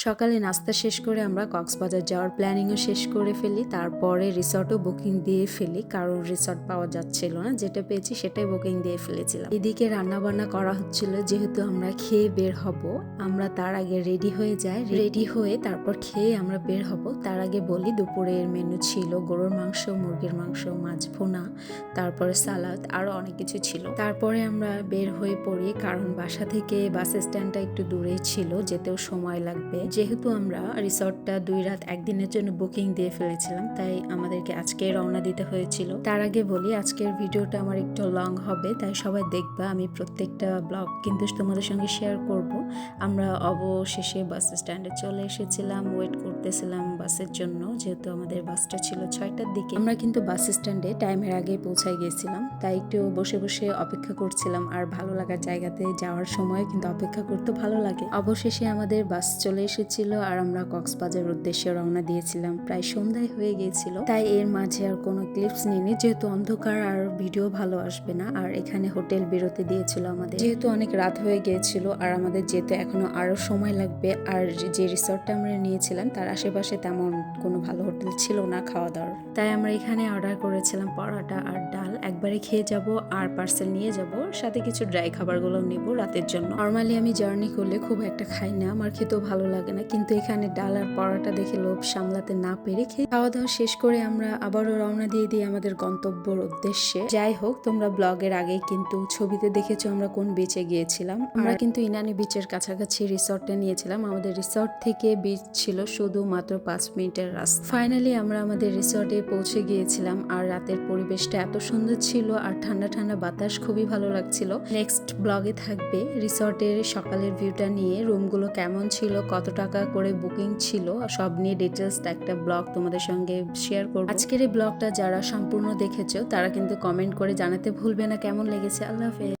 সকালে নাস্তা শেষ করে আমরা কক্সবাজার যাওয়ার প্ল্যানিংও শেষ করে ফেলি। তারপরে রিসর্টও বুকিং দিয়ে ফেলি, কারণ রিসর্ট পাওয়া যাচ্ছিল না। যেটা পেয়েছি সেটাই বুকিং দিয়ে ফেলেছিলাম। এদিকে রান্না বান্না করা হচ্ছিল, যেহেতু আমরা খেয়ে বের হব। আমরা তার আগে রেডি হয়ে যাই, রেডি হয়ে তারপর খেয়ে আমরা বের হব। তার আগে বলি, দুপুরের মেনু ছিল গরুর মাংস, মুরগির মাংস, মাছ ভুনা, তারপরে সালাদ, আরো অনেক কিছু ছিল। তারপরে আমরা বের হয়ে পড়ি, কারণ বাসা থেকে বাস স্ট্যান্ডটা একটু দূরেই ছিল, যেতেও সময় লাগবে। যেহেতু আমরা রিসর্টটা 2 রাত 1 দিনের জন্য বুকিং দিয়ে ফেলেছিলাম, তাই আমাদেরকে আজকে রওনা দিতে হয়েছিল। তার আগে বলি, আজকের ভিডিওটা আমার একটু লং হবে, তাই সবাই দেখবা। আমি প্রত্যেকটা ব্লগ কিন্তু তোমাদের সঙ্গে শেয়ার করব। আমরা অবশেষে বাস স্ট্যান্ডে চলে এসেছিলাম, ওয়েট করতেছিলাম বাসের জন্য, যেহেতু আমাদের বাসটা ছিল 6টার দিকে। আমরা কিন্তু বাস স্ট্যান্ডে টাইমের আগে পৌঁছায় গিয়েছিলাম, তাই একটু বসে বসে অপেক্ষা করছিলাম। আর ভালো লাগার জায়গাতে যাওয়ার সময় কিন্তু অপেক্ষা করতে ভালো লাগে। অবশেষে আমাদের বাস চলে এসেছিল আর আমরা কক্সবাজার উদ্দেশ্যে রওনা দিয়েছিলাম। প্রায় সন্ধ্যায় হয়ে গিয়েছিল, তাই এর মাঝে আর কোনো ক্লিপস নিইনি, যেহেতু অন্ধকার আর ভিডিও ভালো আসবে না। আর এখানে হোটেল বিরতি দিয়েছিল আমাদের, যেহেতু অনেক রাত হয়ে গিয়েছিল আর আমাদের যেতে এখনো আরো সময় লাগবে। আর যে রিসর্টটা আমরা নিয়েছিলাম তার আশেপাশে তেমন কোনো ভালো হোটেল ছিল না খাওয়া দাওয়ার, তাই আমরা এখানে অর্ডার করেছিলাম পরোটা আর ডাল। একবারে খেয়ে যাব আর পার্সেল নিয়ে যাব, সাথে কিছু ড্রাই খাবারগুলো নেব রাতের জন্য। নর্মালি আমি জার্নি করলে খুব একটা খাই না, আমার খেতেও ভালো লাগে না, কিন্তু এখানে ডাল আর পরোটা দেখে লোভ সামলাতে না পেরে খাওয়া দাওয়া শেষ করে আমরা আবারও রওনা দিয়ে দিই আমাদের গন্তব্যের উদ্দেশ্যে। যাই হোক, তোমরা ব্লগের আগেই কিন্তু ছবিতে দেখেছো আমরা কোন বিচে গিয়েছিলাম। আমরা কিন্তু ইনানি বিচের কাছাকাছি রিসর্টটা নিয়েছিলাম। আমাদের রিসর্ট থেকে বিচ ছিল শুধুমাত্র 5 মিনিটের রাস্তা। ফাইনালি আমরা আমাদের রিসর্টে পৌঁছে গিয়েছিলাম, আর রাতের পরিবেশটা এত সুন্দর ছিল আর ঠান্ডা ঠান্ডা বাতাস, খুবই ভালো লাগছিল। নেক্সট ব্লগে থাকবে রিসর্টের সকালের ভিউটা নিয়ে, রুমগুলো কেমন ছিল, কত টাকা করে বুকিং ছিল, সব নিয়ে ডিটেলস একটা ব্লগ তোমাদের সঙ্গে শেয়ার করব। আজকের এই ব্লগটা যারা সম্পূর্ণ দেখেছো তারা কিন্তু কমেন্ট করে জানাতে ভুলবে না কেমন লেগেছে। আল্লাহ হাফেজ।